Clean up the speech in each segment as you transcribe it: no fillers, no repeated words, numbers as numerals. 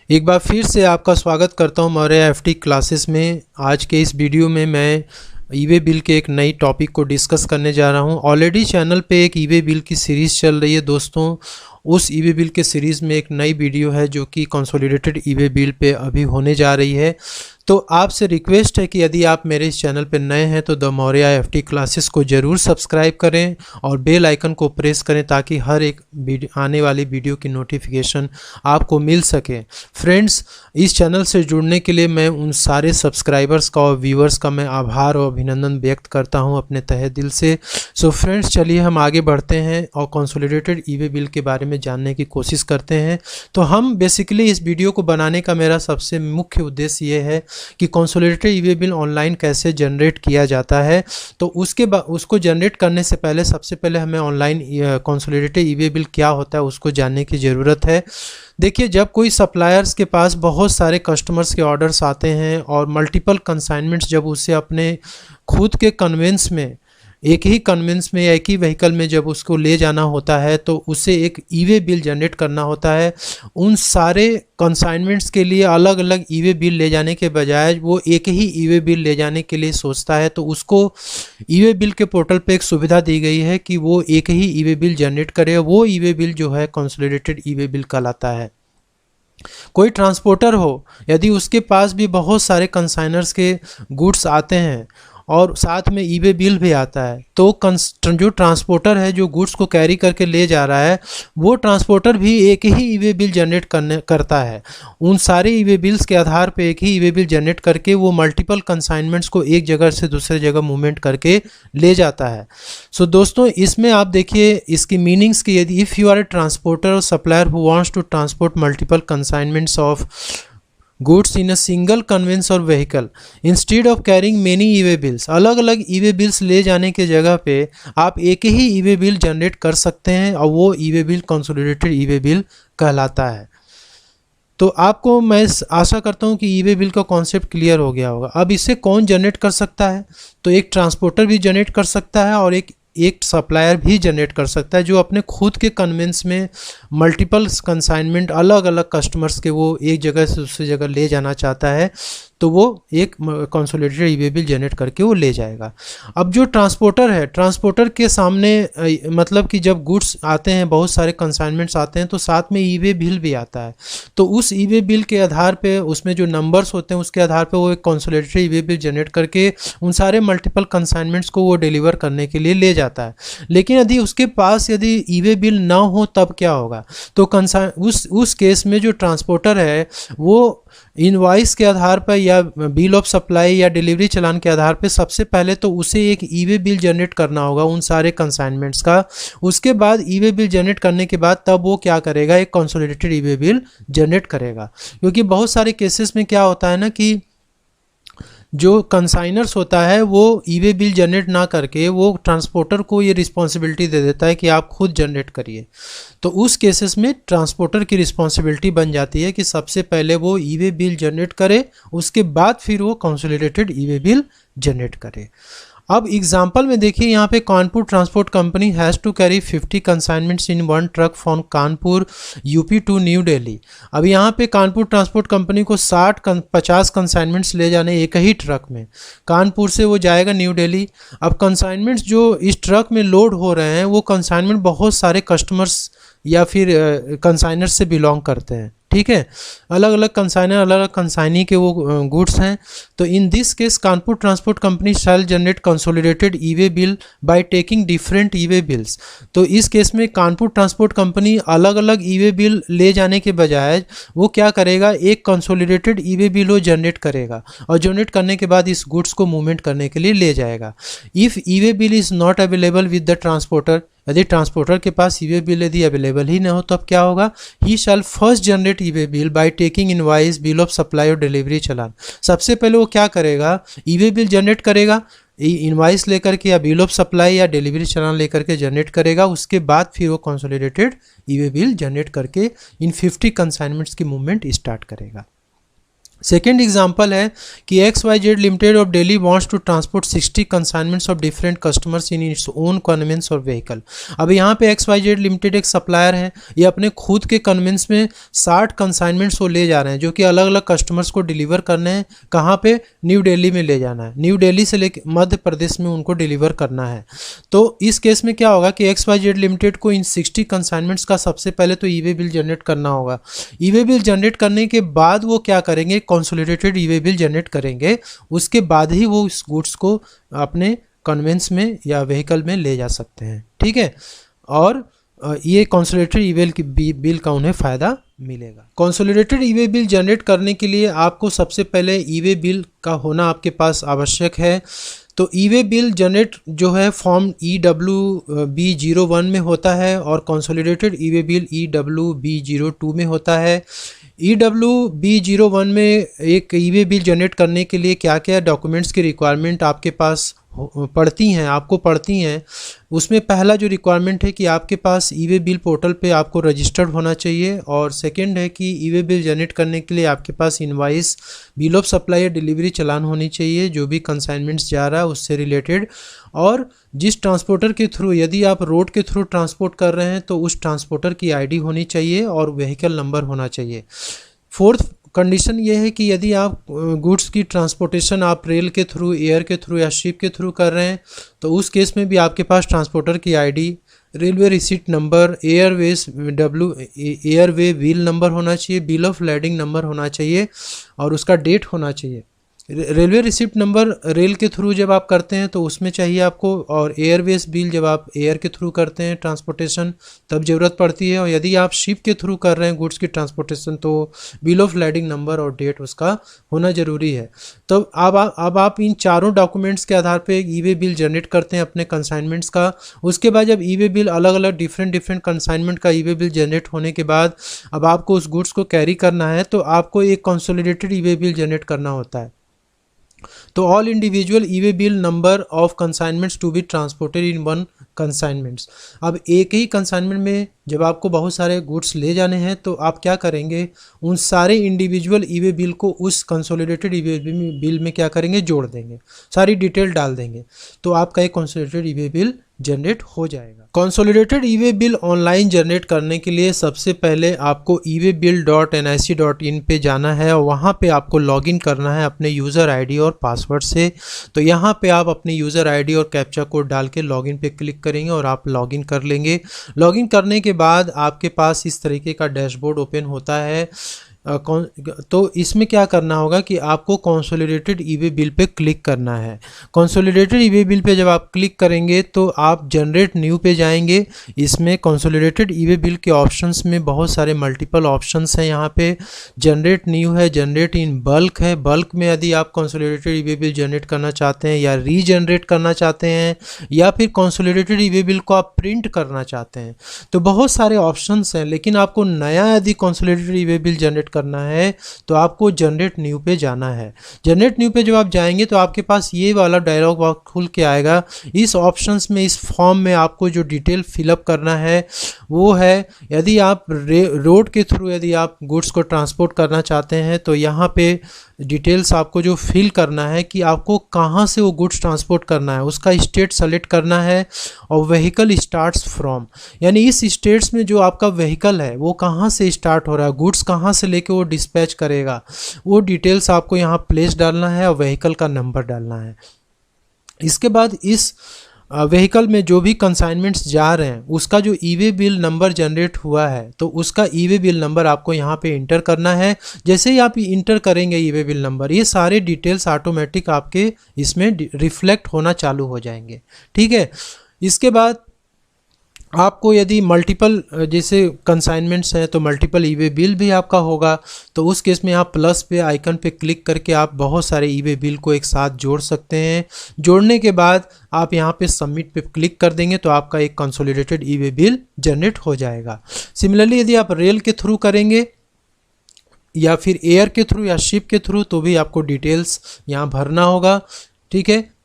एक बार फिर से आपका स्वागत करता हूं मौर्य एफटी क्लासेस में। आज के इस वीडियो में मैं ईवे बिल के एक नई टॉपिक को डिस्कस करने जा रहा हूं। ऑलरेडी चैनल पे एक ईवे बिल की सीरीज़ चल रही है दोस्तों। उस ईवे बिल के सीरीज़ में एक नई वीडियो है जो कि कंसोलिडेटेड ईवे बिल पे अभी होने जा रही है। तो आपसे रिक्वेस्ट है कि यदि आप मेरे इस चैनल पर नए हैं तो द मौर्य एफटी क्लासेस को ज़रूर सब्सक्राइब करें और बेल आइकन को प्रेस करें ताकि हर एक आने वाली वीडियो की नोटिफिकेशन आपको मिल सके। फ्रेंड्स, इस चैनल से जुड़ने के लिए मैं उन सारे सब्सक्राइबर्स का और व्यूअर्स का मैं आभार और अभिनंदन व्यक्त करता हूं अपने तहे दिल से। सो फ्रेंड्स, चलिए हम आगे बढ़ते हैं और कंसोलिडेटेड ईवे बिल के बारे में जानने की कोशिश करते हैं। तो हम बेसिकली इस वीडियो को बनाने का मेरा सबसे मुख्य उद्देश्य ये है कि कंसोलिडेटेड ईवे बिल ऑनलाइन कैसे जनरेट किया जाता है। तो उसको जनरेट करने से पहले सबसे पहले हमें ऑनलाइन कंसोलिडेटेड ईवे बिल क्या होता है उसको जानने की ज़रूरत है। देखिए, जब कोई सप्लायर्स के पास बहुत सारे कस्टमर्स के ऑर्डर्स आते हैं और मल्टीपल कंसाइनमेंट्स जब उसे अपने खुद के कन्वेंस में एक ही कन्वेंस में या एक ही व्हीकल में जब उसको ले जाना होता है तो उसे एक ईवे बिल जनरेट करना होता है। उन सारे कंसाइनमेंट्स के लिए अलग अलग ईवे बिल ले जाने के बजाय वो एक ही ईवे बिल ले जाने के लिए सोचता है। तो उसको ईवे बिल के पोर्टल पे एक सुविधा दी गई है कि वो एक ही ईवे बिल जनरेट करे। वो ईवे बिल जो है कंसोलिडेटेड ईवे बिल कहलाता है। कोई ट्रांसपोर्टर हो, यदि उसके पास भी बहुत सारे कंसाइनर्स के गुड्स आते हैं और साथ में ईवे बिल भी आता है, तो जो ट्रांसपोर्टर है जो गुड्स को कैरी करके ले जा रहा है वो ट्रांसपोर्टर भी एक ही ईवे बिल जनरेट करता है। उन सारे ईवे बिल्स के आधार पे एक ही ईवे बिल जनरेट करके वो मल्टीपल कंसाइनमेंट्स को एक जगह से दूसरे जगह मूवमेंट करके ले जाता है। सो दोस्तों, इसमें आप देखिए इसकी मीनिंग्स की, यदि if you are a transporter or supplier who wants to transport multiple consignments of goods in a single conveyance or vehicle instead of carrying many e-way bills, अलग अलग ई-वे बिल्स ले जाने के जगह पे आप एक ही ई-वे बिल जनरेट कर सकते हैं और वो e-way bill consolidated e-way bill कहलाता है। तो आपको मैं आशा करता हूँ कि ई-वे बिल का कॉन्सेप्ट क्लियर हो गया होगा। अब इसे कौन जनरेट कर सकता है? तो एक ट्रांसपोर्टर भी जनरेट कर सकता है और एक सप्लायर भी जनरेट कर सकता है जो अपने खुद के कन्वेंस में मल्टीपल कंसाइनमेंट अलग अलग कस्टमर्स के वो एक जगह से दूसरी जगह ले जाना चाहता है। तो वो एक कंसोलिडेटेड ई-वे बिल जनरेट करके वो ले जाएगा। अब जो ट्रांसपोर्टर है, ट्रांसपोर्टर के सामने मतलब कि जब गुड्स आते हैं, बहुत सारे कंसाइनमेंट्स आते हैं तो साथ में ई-वे बिल भी आता है। तो उस ई-वे बिल के आधार पे उसमें जो नंबर्स होते हैं उसके आधार पे वो एक कंसोलिडेटेड ई-वे बिल जनरेट करके उन सारे मल्टीपल कंसाइनमेंट्स को वो डिलीवर करने के लिए ले जाता है। लेकिन यदि उसके पास यदि ई-वे बिल ना हो तब क्या होगा? तो उस केस में जो ट्रांसपोर्टर है वो इनवॉइस के आधार पर या बिल ऑफ सप्लाई या डिलीवरी चालान के आधार पे सबसे पहले तो उसे एक ई-वे बिल जनरेट करना होगा उन सारे कंसाइनमेंट्स का। उसके बाद ई-वे बिल जनरेट करने के बाद तब वो क्या करेगा, एक कंसोलिडेटेड ई-वे बिल जनरेट करेगा। क्योंकि बहुत सारे केसेस में क्या होता है ना कि जो कंसाइनर्स होता है वो ई-वे बिल जनरेट ना करके वो ट्रांसपोर्टर को ये रिस्पॉन्सिबिलिटी दे देता है कि आप खुद जनरेट करिए। तो उस केसेस में ट्रांसपोर्टर की रिस्पॉन्सिबिलिटी बन जाती है कि सबसे पहले वो ई-वे बिल जनरेट करे, उसके बाद फिर वो कंसोलिडेटेड ई-वे बिल जनरेट करे। अब एग्जाम्पल में देखिए, यहाँ पे Kanpur transport company has to carry 50 consignments in one truck from Kanpur UP to New Delhi. अब यहाँ पे कानपुर ट्रांसपोर्ट कंपनी को 50 कंसाइनमेंट्स ले जाने एक ही ट्रक में, कानपुर से वो जाएगा न्यू दिल्ली। अब कंसाइनमेंट्स जो इस ट्रक में लोड हो रहे हैं वो कंसाइनमेंट बहुत सारे कस्टमर्स या फिर कंसाइनर से बिलोंग करते हैं, ठीक है। अलग अलग कंसाइनर, अलग अलग कंसाइनी के वो गुड्स हैं। तो in this case Kanpur transport company shall generate consolidated e-way bill by taking different e-way bills. तो इस केस में कानपुर ट्रांसपोर्ट कंपनी अलग अलग ई-वे बिल ले जाने के बजाय वो क्या करेगा, एक कंसोलिडेटेड ई-वे बिल वो जनरेट करेगा और जनरेट करने के बाद इस गुड्स को मूवमेंट करने के लिए ले जाएगा। If e way bill is not available with the transporter, यदि ट्रांसपोर्टर के पास ई-वे बिल यदि अवेलेबल ही ना हो तब क्या होगा, he shall first generate e way bill by taking invoice, bill of supply और डिलीवरी चालान। सबसे पहले वो क्या करेगा, ई-वे बिल जनरेट करेगा, इनवॉइस लेकर के या बिल ऑफ सप्लाई या डिलीवरी चालान लेकर के जनरेट करेगा। उसके बाद फिर वो कंसोलिडेटेड ई-वे बिल जनरेट करके इन 50 कंसाइनमेंट्स की मूवमेंट स्टार्ट करेगा। सेकेंड एग्जाम्पल है कि XYZ limited of Delhi wants to transport 60 consignments of different customers in its own conveyance और व्हीकल। अब यहाँ पे XYZ लिमिटेड एक सप्लायर है, ये अपने खुद के कन्वेंस में 60 कंसाइनमेंट्स वो ले जा रहे हैं जो कि अलग अलग कस्टमर्स को डिलीवर करने हैं। कहाँ पे? न्यू दिल्ली में ले जाना है, न्यू दिल्ली से लेकर मध्य प्रदेश में उनको डिलीवर करना है। तो इस केस में क्या होगा कि XYZ लिमिटेड को इन 60 कंसाइनमेंट्स का सबसे पहले तो ई वे बिल जनरेट करना होगा। ई वे बिल जनरेट करने के बाद वो क्या करेंगे? Consolidated e way bill generate करेंगे, उसके बाद ही वो इस गुड्स को अपने कन्वेंस में या व्हीकल में ले जा सकते हैं। ठीक है, और ये कंसोलिडेटेड ई वे बिल का उन्हें फ़ायदा मिलेगा। Consolidated e way bill generate करने के लिए आपको सबसे पहले ई वे बिल का होना आपके पास आवश्यक है। तो ई वे बिल जनरेट जो है फॉर्म EWB01 में होता है और consolidated e way bill EWB02 में होता है। EWB01 में एक ई वे बिल जनरेट करने के लिए क्या क्या डॉक्यूमेंट्स की रिक्वायरमेंट आपके पास आपको पड़ती हैं। उसमें पहला जो रिक्वायरमेंट है कि आपके पास ई वे बिल पोर्टल पे आपको रजिस्टर्ड होना चाहिए, और सेकंड है कि ई वे बिल जनरेट करने के लिए आपके पास इनवाइस, बिल ऑफ सप्लाई या डिलीवरी चालान होनी चाहिए जो भी कंसाइनमेंट्स जा रहा है उससे रिलेटेड, और जिस ट्रांसपोर्टर के थ्रू, यदि आप रोड के थ्रू ट्रांसपोर्ट कर रहे हैं तो उस ट्रांसपोर्टर की आईडी होनी चाहिए और व्हीकल नंबर होना चाहिए। फोर्थ कंडीशन ये है कि यदि आप गुड्स की ट्रांसपोर्टेशन आप रेल के थ्रू, एयर के थ्रू या शिप के थ्रू कर रहे हैं तो उस केस में भी आपके पास ट्रांसपोर्टर की ID, railway receipt number, airway wheel number होना चाहिए, बिल ऑफ लैडिंग नंबर होना चाहिए और उसका डेट होना चाहिए। रेलवे रिसिप्ट नंबर रेल के थ्रू जब आप करते हैं तो उसमें चाहिए आपको, और एयरवेज बिल जब आप एयर के थ्रू करते हैं ट्रांसपोर्टेशन तब ज़रूरत पड़ती है, और यदि आप शिप के थ्रू कर रहे हैं गुड्स की ट्रांसपोर्टेशन तो बिल ऑफ लैडिंग नंबर और डेट उसका होना ज़रूरी है। तो अब आप इन चारों डॉक्यूमेंट्स के आधार पर एक ई वे बिल जनरेट करते हैं अपने कंसाइनमेंट्स का। उसके बाद जब ई वे बिल अलग अलग डिफरेंट कंसाइनमेंट का ई वे बिल जनरेट होने के बाद अब आपको उस गुड्स को कैरी करना है तो आपको एक consolidated e way bill generate करना होता है। तो all individual e way bill number of consignments to be transported in one consignments. अब एक ही कंसाइनमेंट में जब आपको बहुत सारे गुड्स ले जाने हैं तो आप क्या करेंगे? उन सारे इंडिविजुअल ई वे बिल को उस कंसोलिडेटेड ई वे बिल में क्या करेंगे? जोड़ देंगे, सारी डिटेल डाल देंगे, तो आपका एक consolidated e way bill generate हो जाएगा। Consolidated e way bill online generate करने के लिए सबसे पहले आपको eWaybill.nic.in पे जाना है और वहाँ पे आपको लॉगिन करना है अपने यूज़र आईडी और पासवर्ड से। तो यहाँ पे आप अपने यूज़र आईडी और कैप्चा कोड डाल के लॉगिन पे क्लिक करेंगे और आप लॉगिन कर लेंगे। लॉगिन करने के बाद आपके पास इस तरीके का डैशबोर्ड ओपन होता है। तो इसमें क्या करना होगा कि आपको consolidated e way bill pay click करना है। Consolidated e way bill pay जब आप क्लिक करेंगे तो आप जनरेट न्यू पे जाएंगे। इसमें कंसोलिडेटेड ई वे बिल के ऑप्शंस में बहुत सारे मल्टीपल ऑप्शंस हैं। यहाँ पे जनरेट न्यू है, जनरेट इन बल्क है। बल्क में यदि आप consolidated e way bill generate करना चाहते हैं या रीजनरेट करना चाहते हैं या फिर कंसोलिडेटेड ई वे बिल को आप प्रिंट करना चाहते हैं, तो बहुत सारे ऑप्शंस हैं। लेकिन आपको नया यदि consolidated e way bill generate करना है तो आपको जनरेट न्यू पे जाना है। जनरेट न्यू पे जब आप जाएंगे तो आपके पास ये वाला डायलॉग बॉक्स खुल के आएगा। इस ऑप्शंस में, इस फॉर्म में आपको जो डिटेल फिलअप करना है वो है, यदि आप रोड के थ्रू यदि आप गुड्स को ट्रांसपोर्ट करना चाहते हैं तो यहाँ पे डिटेल्स आपको जो फिल करना है कि आपको कहाँ से वो गुड्स ट्रांसपोर्ट करना है, उसका स्टेट सेलेक्ट करना है और व्हीकल स्टार्ट्स फ्रॉम, यानी इस स्टेट्स में जो आपका व्हीकल है वो कहाँ से स्टार्ट हो रहा है, गुड्स कहाँ से लेके वो डिस्पैच करेगा, वो डिटेल्स आपको यहाँ प्लेस डालना है और व्हीकल का नंबर डालना है। इसके बाद इस व्हीकल में जो भी कंसाइनमेंट्स जा रहे हैं उसका जो ई वे बिल नंबर जनरेट हुआ है तो उसका ई वे बिल नंबर आपको यहाँ पे इंटर करना है। जैसे ही आप इंटर करेंगे ई वे बिल नंबर, ये सारे डिटेल्स ऑटोमेटिक आपके इसमें रिफ्लेक्ट होना चालू हो जाएंगे। ठीक है, इसके बाद आपको यदि मल्टीपल जैसे कंसाइनमेंट्स हैं तो मल्टीपल ई वे बिल भी आपका होगा, तो उस केस में आप प्लस पे आइकन पे क्लिक करके आप बहुत सारे ई वे बिल को एक साथ जोड़ सकते हैं। जोड़ने के बाद आप यहाँ पे सबमिट पे क्लिक कर देंगे तो आपका एक consolidated e way bill generate हो जाएगा। सिमिलरली यदि आप रेल के थ्रू करेंगे या फिर एयर के थ्रू या शिप के थ्रू तो भी आपको डिटेल्स यहाँ भरना होगा। ठीक है,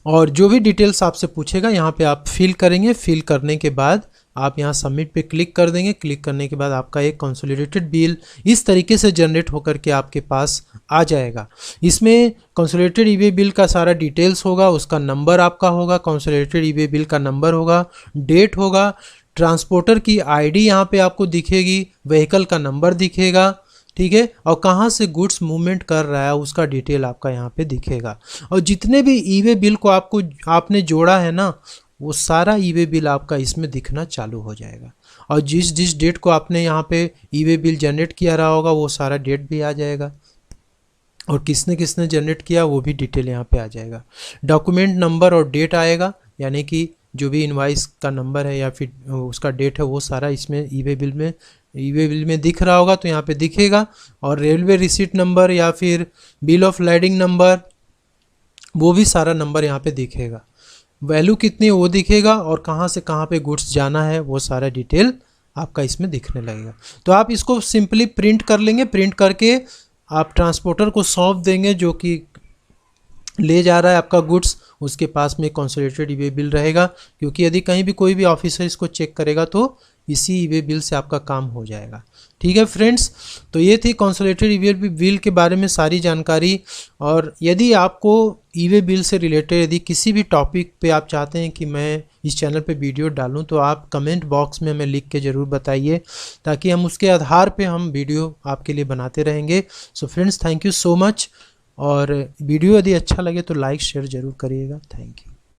और जो भी डिटेल्स आपसे पूछेगा यहाँ पे आप फिल करेंगे। फिल करने के बाद आप यहाँ सबमिट पे क्लिक कर देंगे। क्लिक करने के बाद आपका एक कंसोलिडेटेड बिल इस तरीके से जनरेट होकर के आपके पास आ जाएगा। इसमें कंसोलिडेटेड ई वे बिल का सारा डिटेल्स होगा, उसका नंबर आपका होगा, कंसोलिडेटेड ई वे बिल का नंबर होगा, डेट होगा, ट्रांसपोर्टर की आईडी यहाँ पे आपको दिखेगी, व्हीकल का नंबर दिखेगा, ठीक है, और कहाँ से गुड्स मूवमेंट कर रहा है उसका डिटेल आपका यहाँ पे दिखेगा। और जितने भी ई वे बिल को आपने जोड़ा है ना, वो सारा ई वे बिल आपका इसमें दिखना चालू हो जाएगा। और जिस डेट को आपने यहाँ पे ई वे बिल जनरेट किया रहा होगा वो सारा डेट भी आ जाएगा, और किसने किसने जनरेट किया वो भी डिटेल यहाँ पे आ जाएगा। डॉक्यूमेंट नंबर और डेट आएगा, यानी कि जो भी इनवाइस का नंबर है या फिर उसका डेट है वो सारा इसमें ई वे बिल में दिख रहा होगा, तो यहाँ पे दिखेगा। और रेलवे रिसीट नंबर या फिर बिल ऑफ लैडिंग नंबर, वो भी सारा नंबर यहाँ पे दिखेगा। वैल्यू कितनी वो दिखेगा, और कहाँ से कहाँ पे गुड्स जाना है वो सारा डिटेल आपका इसमें दिखने लगेगा। तो आप इसको सिंपली प्रिंट कर लेंगे। प्रिंट करके आप ट्रांसपोर्टर को सौंप देंगे, जो कि ले जा रहा है आपका गुड्स, उसके पास में कंसोलिडेटेड ई वे बिल रहेगा, क्योंकि यदि कहीं भी कोई भी ऑफिसर इसको चेक करेगा तो इसी ई वे बिल से आपका काम हो जाएगा। ठीक है फ्रेंड्स, तो ये थी कंसोलिडेटेड ई वे बिल के बारे में सारी जानकारी। और यदि आपको ई वे बिल से रिलेटेड यदि किसी भी टॉपिक पे आप चाहते हैं कि मैं इस चैनल पे वीडियो डालूं, तो आप कमेंट बॉक्स में हमें लिख के ज़रूर बताइए, ताकि हम उसके आधार पे हम वीडियो आपके लिए बनाते रहेंगे। So friends, thank you so much. और वीडियो यदि अच्छा लगे तो लाइक शेयर ज़रूर करिएगा। Thank you.